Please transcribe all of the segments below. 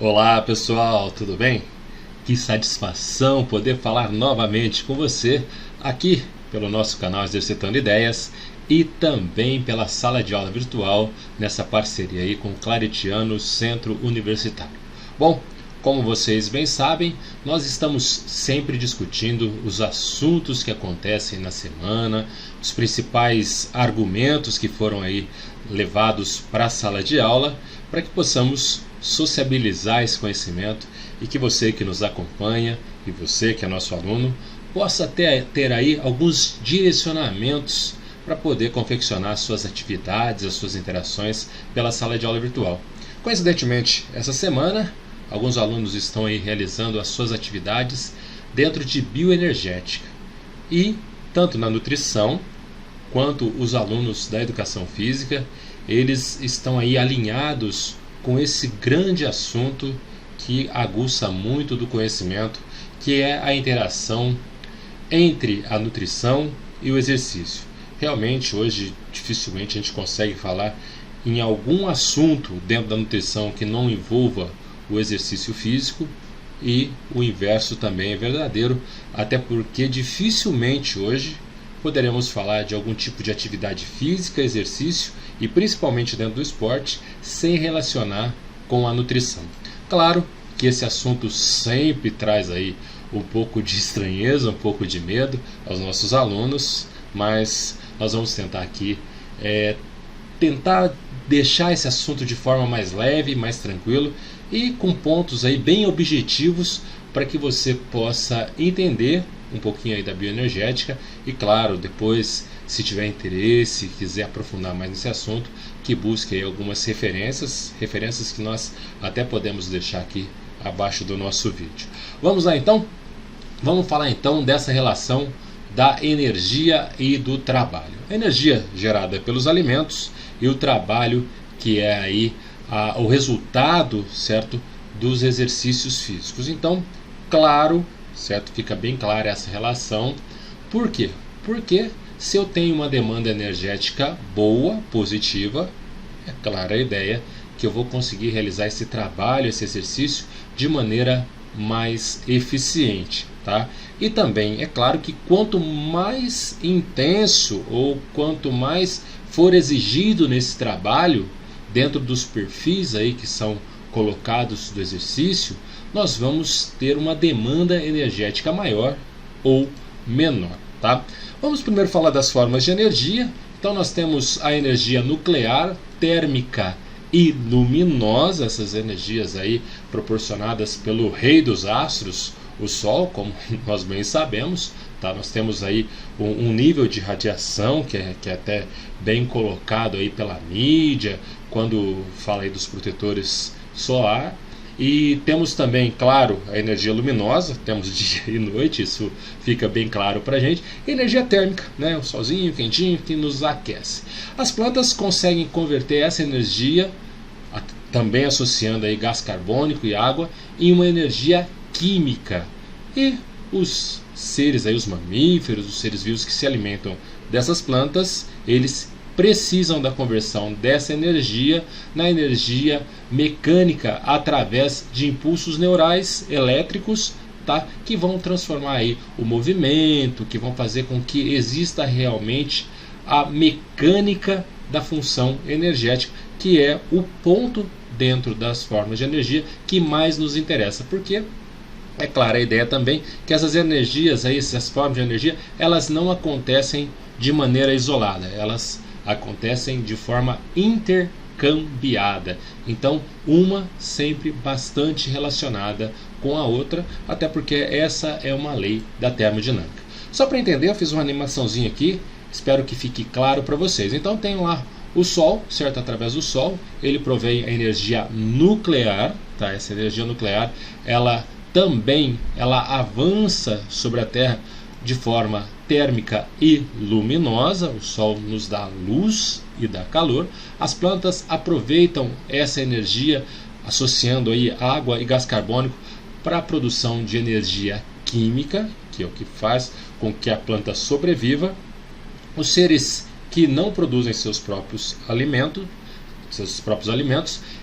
Olá pessoal, tudo bem? Que satisfação poder falar novamente com você aqui pelo nosso canal Exercitando Ideias e também pela sala de aula virtual nessa parceria aí com o Claretiano Centro Universitário. Bom, como vocês bem sabem, nós estamos sempre discutindo os assuntos que acontecem na semana, os principais argumentos que foram aí levados para a sala de aula, para que possamos sociabilizar esse conhecimento e que você que nos acompanha e você que é nosso aluno possa ter aí alguns direcionamentos para poder confeccionar suas atividades, as suas interações pela sala de aula virtual. Coincidentemente, essa semana, alguns alunos estão aí realizando as suas atividades dentro de bioenergética. E tanto na nutrição quanto os alunos da educação física, eles estão aí alinhados com esse grande assunto que aguça muito do conhecimento, que é a interação entre a nutrição e o exercício. Realmente, hoje, dificilmente a gente consegue falar em algum assunto dentro da nutrição que não envolva o exercício físico, e o inverso também é verdadeiro, até porque dificilmente hoje poderemos falar de algum tipo de atividade física, exercício e principalmente dentro do esporte sem relacionar com a nutrição. Claro que esse assunto sempre traz aí um pouco de estranheza, um pouco de medo aos nossos alunos, mas nós vamos tentar aqui tentar deixar esse assunto de forma mais leve, mais tranquilo e com pontos aí bem objetivos para que você possa entender um pouquinho aí da bioenergética e, claro, depois, se tiver interesse, quiser aprofundar mais nesse assunto, que busque aí algumas referências que nós até podemos deixar aqui abaixo do nosso vídeo. Vamos lá então? Vamos falar então dessa relação da energia e do trabalho. A energia gerada pelos alimentos e o trabalho que é aí o resultado, certo, dos exercícios físicos. Então, claro, certo, fica bem clara essa relação. Por quê? Porque se eu tenho uma demanda energética boa, positiva, é clara a ideia que eu vou conseguir realizar esse trabalho, esse exercício de maneira mais eficiente, tá? E também é claro que quanto mais intenso ou quanto mais for exigido nesse trabalho, dentro dos perfis aí que são colocados do exercício, nós vamos ter uma demanda energética maior ou menor, tá? Vamos primeiro falar das formas de energia. Então nós temos a energia nuclear, térmica e luminosa, essas energias aí proporcionadas pelo rei dos astros, o Sol, como nós bem sabemos, tá? Nós temos aí um nível de radiação que é até bem colocado aí pela mídia, quando fala aí dos protetores solar. E temos também, claro, a energia luminosa, temos dia e noite, isso fica bem claro para a gente. E energia térmica, né? O solzinho quentinho que nos aquece. As plantas conseguem converter essa energia, também associando aí gás carbônico e água, em uma energia química. E os seres aí, os mamíferos, os seres vivos que se alimentam dessas plantas, eles precisam da conversão dessa energia na energia mecânica através de impulsos neurais elétricos, tá? Que vão transformar aí o movimento, que vão fazer com que exista realmente a mecânica da função energética, que é o ponto dentro das formas de energia que mais nos interessa, porque é clara a ideia também que essas energias aí, essas formas de energia, elas não acontecem de maneira isolada, elas acontecem de forma intercambiada. Então, uma sempre bastante relacionada com a outra, até porque essa é uma lei da termodinâmica. Só para entender, eu fiz uma animaçãozinha aqui, espero que fique claro para vocês. Então, tem lá o Sol, certo? Através do Sol, ele provém a energia nuclear, tá? Essa energia nuclear, ela avança sobre a Terra de forma térmica e luminosa. O Sol nos dá luz e dá calor. As plantas aproveitam essa energia associando aí água e gás carbônico para a produção de energia química, que é o que faz com que a planta sobreviva. Os seres que não produzem seus próprios alimentos,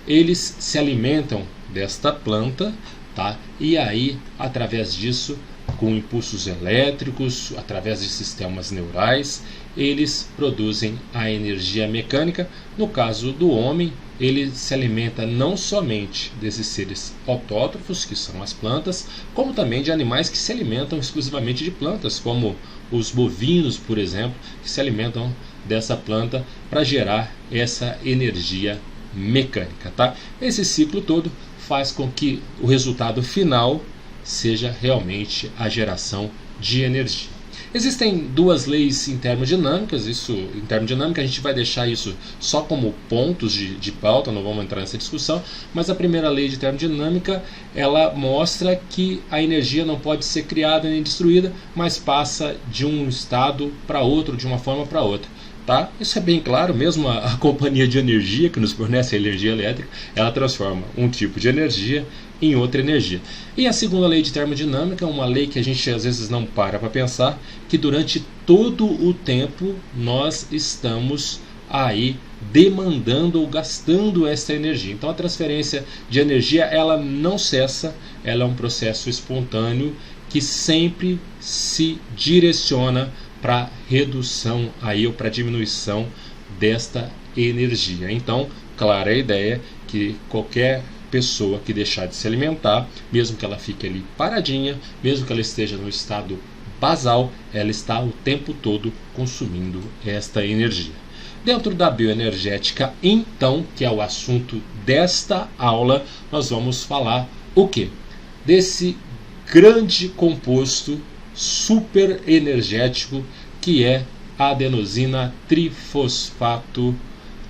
eles se alimentam desta planta, tá? E aí, através disso, com impulsos elétricos, através de sistemas neurais, eles produzem a energia mecânica. No caso do homem, ele se alimenta não somente desses seres autótrofos, que são as plantas, como também de animais que se alimentam exclusivamente de plantas, como os bovinos, por exemplo, que se alimentam dessa planta para gerar essa energia mecânica, tá? Esse ciclo todo faz com que o resultado final seja realmente a geração de energia. Existem duas leis em termodinâmicas. Em termodinâmica a gente vai deixar isso só como pontos de pauta, não vamos entrar nessa discussão, mas a primeira lei de termodinâmica, ela mostra que a energia não pode ser criada nem destruída, mas passa de um estado para outro, de uma forma para outra. Tá? Isso é bem claro, mesmo a companhia de energia que nos fornece a energia elétrica, ela transforma um tipo de energia em outra energia. E a segunda lei de termodinâmica é uma lei que a gente às vezes não para pensar, que durante todo o tempo nós estamos aí demandando ou gastando essa energia. Então a transferência de energia, ela não cessa, ela é um processo espontâneo que sempre se direciona para redução aí, ou para diminuição desta energia. Então, clara a ideia que qualquer pessoa que deixar de se alimentar, mesmo que ela fique ali paradinha, mesmo que ela esteja no estado basal, ela está o tempo todo consumindo esta energia. Dentro da bioenergética, então, que é o assunto desta aula, nós vamos falar o quê? Desse grande composto super energético que é a adenosina trifosfato,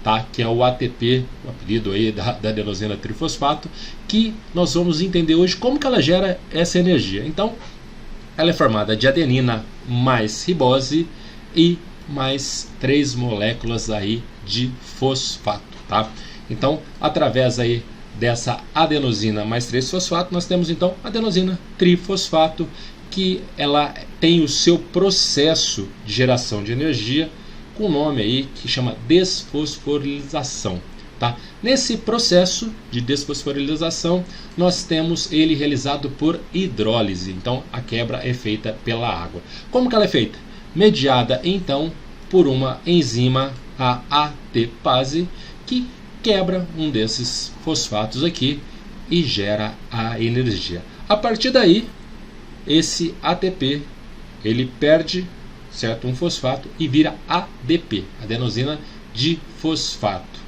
tá? Que é o ATP, o apelido aí da adenosina trifosfato, que nós vamos entender hoje como que ela gera essa energia. Então, ela é formada de adenina mais ribose e mais 3 moléculas aí de fosfato, tá? Então, através aí dessa adenosina mais 3-fosfato, nós temos então adenosina trifosfato, que ela tem o seu processo de geração de energia com um nome aí que chama desfosforilação, tá? Nesse processo de desfosforilação, nós temos ele realizado por hidrólise. Então a quebra é feita pela água. Como que ela é feita? Mediada então por uma enzima, a ATPase, que quebra um desses fosfatos aqui e gera a energia. A partir daí, esse ATP, ele perde, certo, um fosfato e vira ADP, adenosina difosfato.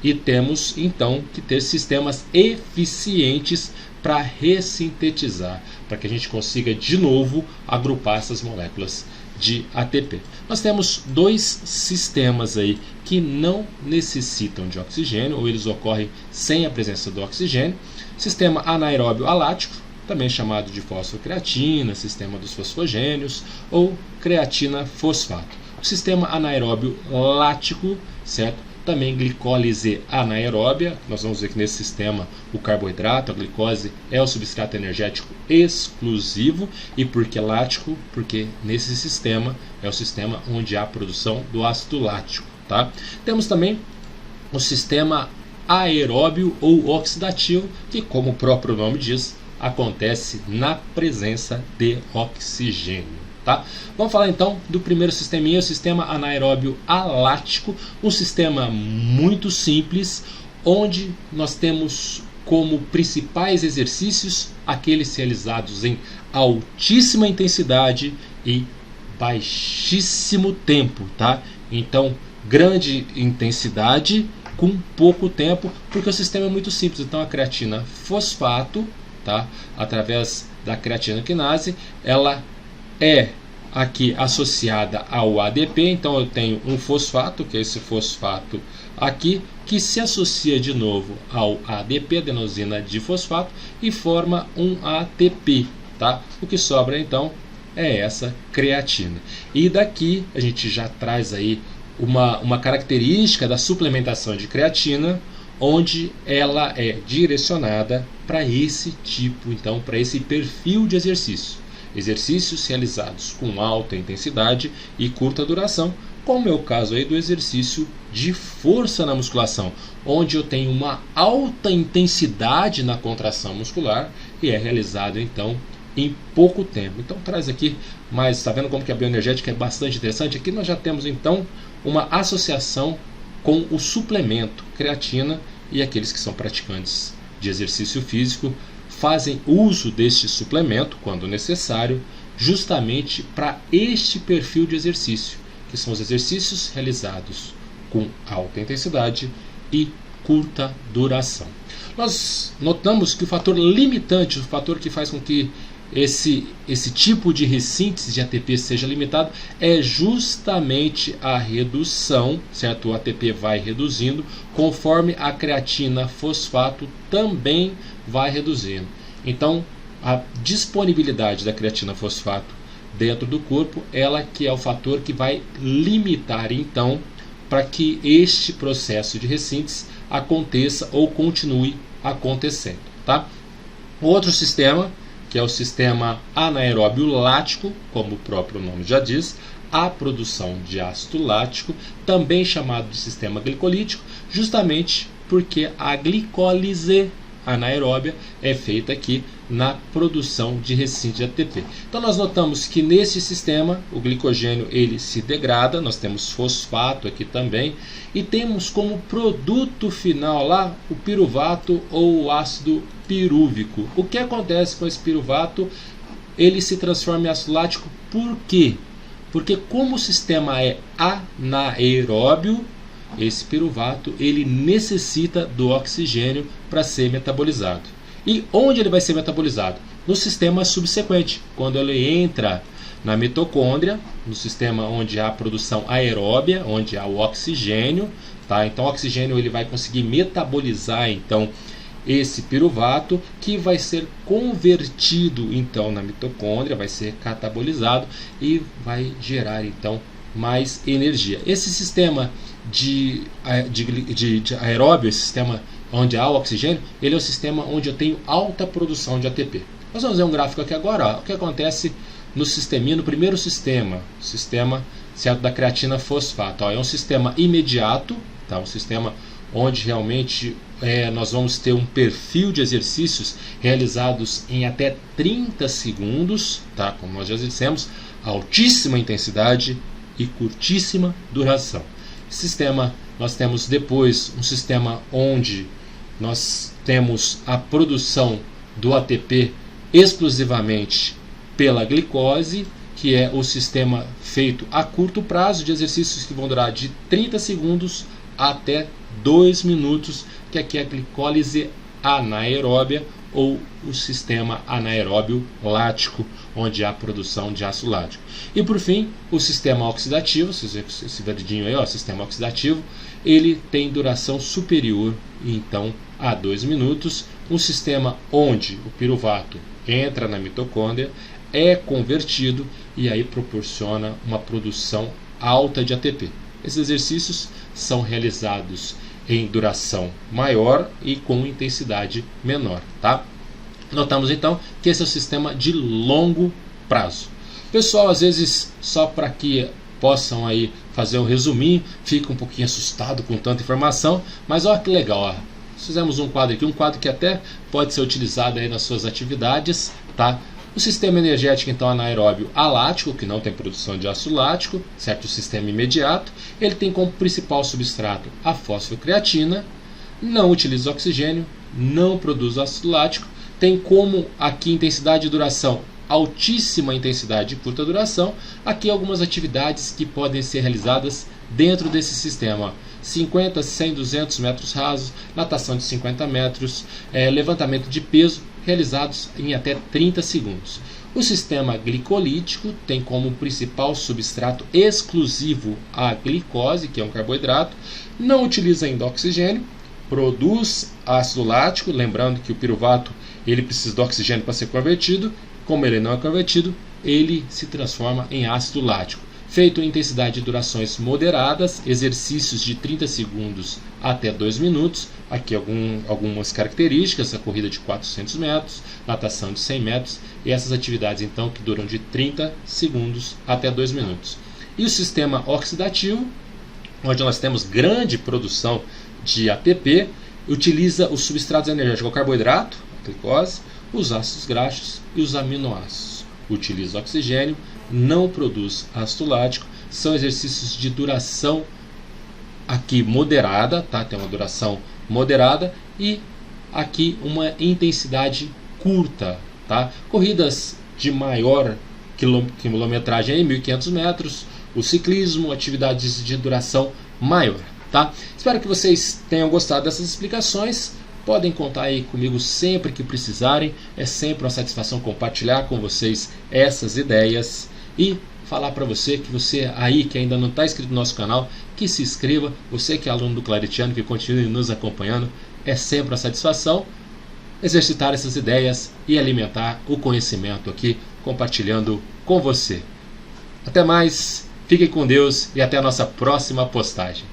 E temos então que ter sistemas eficientes para ressintetizar, para que a gente consiga de novo agrupar essas moléculas de ATP. Nós temos dois sistemas aí que não necessitam de oxigênio, ou eles ocorrem sem a presença do oxigênio. Sistema anaeróbio alático, também chamado de fosfocreatina, sistema dos fosfogênios, ou creatina fosfato. O sistema anaeróbio lático, certo? Também glicólise anaeróbia. Nós vamos ver que nesse sistema o carboidrato, a glicose, é o substrato energético exclusivo. E por que lático? Porque nesse sistema é o sistema onde há a produção do ácido lático, tá? Temos também o sistema aeróbio ou oxidativo, que, como o próprio nome diz, acontece na presença de oxigênio. Tá? Vamos falar então do primeiro sisteminha, o sistema anaeróbio alático, um sistema muito simples, onde nós temos como principais exercícios aqueles realizados em altíssima intensidade e baixíssimo tempo, tá? Então, grande intensidade com pouco tempo, porque o sistema é muito simples. Então, a creatina fosfato, tá? Através da creatina quinase, ela é aqui associada ao ADP. Então eu tenho um fosfato, que é esse fosfato aqui, que se associa de novo ao ADP, adenosina difosfato, e forma um ATP, tá? O que sobra então é essa creatina. E daqui a gente já traz aí uma característica da suplementação de creatina, onde ela é direcionada para esse tipo, então, para esse perfil de exercício. Exercícios realizados com alta intensidade e curta duração, como é o caso aí do exercício de força na musculação, onde eu tenho uma alta intensidade na contração muscular e é realizado então em pouco tempo. Então traz aqui, mas está vendo como que a bioenergética é bastante interessante? Aqui nós já temos então uma associação com o suplemento creatina, e aqueles que são praticantes de exercício físico fazem uso deste suplemento quando necessário, justamente para este perfil de exercício, que são os exercícios realizados com alta intensidade e curta duração. Nós notamos que o fator limitante, o fator que faz com que esse tipo de ressíntese de ATP seja limitado, é justamente a redução, certo? O ATP vai reduzindo conforme a creatina fosfato também vai reduzindo. Então, a disponibilidade da creatina fosfato dentro do corpo, ela que é o fator que vai limitar então para que este processo de ressíntese aconteça ou continue acontecendo, tá? O outro sistema, que é o sistema anaeróbio lático, como o próprio nome já diz, a produção de ácido lático, também chamado de sistema glicolítico, justamente porque a glicólise anaeróbia é feita aqui na produção de ressíntese de ATP. Então nós notamos que nesse sistema o glicogênio ele se degrada, nós temos fosfato aqui também, e temos como produto final lá o piruvato ou o ácido pirúvico. O que acontece com esse piruvato? Ele se transforma em ácido lático por quê? Porque como o sistema é anaeróbio, esse piruvato ele necessita do oxigênio para ser metabolizado. E onde ele vai ser metabolizado? No sistema subsequente, quando ele entra na mitocôndria, no sistema onde há a produção aeróbia, onde há o oxigênio, tá? Então o oxigênio ele vai conseguir metabolizar então esse piruvato, que vai ser convertido então na mitocôndria, vai ser catabolizado e vai gerar então mais energia. Esse sistema de aeróbio, esse sistema onde há o oxigênio, ele é o sistema onde eu tenho alta produção de ATP. Nós vamos ver um gráfico aqui agora, ó, o que acontece no sisteminha, no primeiro sistema, certo, da creatina fosfato. Ó, é um sistema imediato, tá? Um sistema onde realmente nós vamos ter um perfil de exercícios realizados em até 30 segundos, tá? Como nós já dissemos, altíssima intensidade e curtíssima duração. Sistema, nós temos depois um sistema onde nós temos a produção do ATP exclusivamente pela glicose, que é o sistema feito a curto prazo, de exercícios que vão durar de 30 segundos até 2 minutos, que aqui é a glicólise anaeróbia ou o sistema anaeróbio lático, onde há a produção de ácido lático. E por fim, o sistema oxidativo, esse verdinho aí, ó, sistema oxidativo, ele tem duração superior então a 2 minutos, um sistema onde o piruvato entra na mitocôndria, é convertido e aí proporciona uma produção alta de ATP. Esses exercícios são realizados em duração maior e com intensidade menor, tá? Notamos então que esse é o sistema de longo prazo. Pessoal, às vezes, só para que possam aí fazer um resuminho, fica um pouquinho assustado com tanta informação, mas olha que legal, ó. Fizemos um quadro aqui, um quadro que até pode ser utilizado aí nas suas atividades, tá? O sistema energético, então, anaeróbio alático, que não tem produção de ácido lático, certo? O sistema imediato, ele tem como principal substrato a fosfocreatina, não utiliza oxigênio, não produz ácido lático, tem como aqui intensidade de duração, altíssima intensidade e curta duração, aqui algumas atividades que podem ser realizadas dentro desse sistema. 50, 100, 200 metros rasos, natação de 50 metros, levantamento de peso, realizados em até 30 segundos. O sistema glicolítico tem como principal substrato exclusivo a glicose, que é um carboidrato, não utiliza ainda oxigênio, produz ácido lático, lembrando que o piruvato ele precisa de oxigênio para ser convertido, como ele não é convertido, ele se transforma em ácido lático. Feito em intensidade de durações moderadas, exercícios de 30 segundos até 2 minutos, aqui algumas características, a corrida de 400 metros, natação de 100 metros, e essas atividades então que duram de 30 segundos até 2 minutos. E o sistema oxidativo, onde nós temos grande produção de ATP, utiliza os substratos energéticos, o carboidrato, a glicose, os ácidos graxos e os aminoácidos. Utiliza oxigênio, não produz ácido lático, são exercícios de duração aqui moderada, tá? Tem uma duração moderada e aqui uma intensidade curta, tá? Corridas de maior quilometragem aí, 1.500 metros, o ciclismo, atividades de duração maior, tá? Espero que vocês tenham gostado dessas explicações. Podem contar aí comigo sempre que precisarem. É sempre uma satisfação compartilhar com vocês essas ideias e falar para você que você aí que ainda não está inscrito no nosso canal, que se inscreva. Você que é aluno do Claretiano, que continue nos acompanhando. É sempre uma satisfação exercitar essas ideias e alimentar o conhecimento aqui, compartilhando com você. Até mais, fiquem com Deus e até a nossa próxima postagem.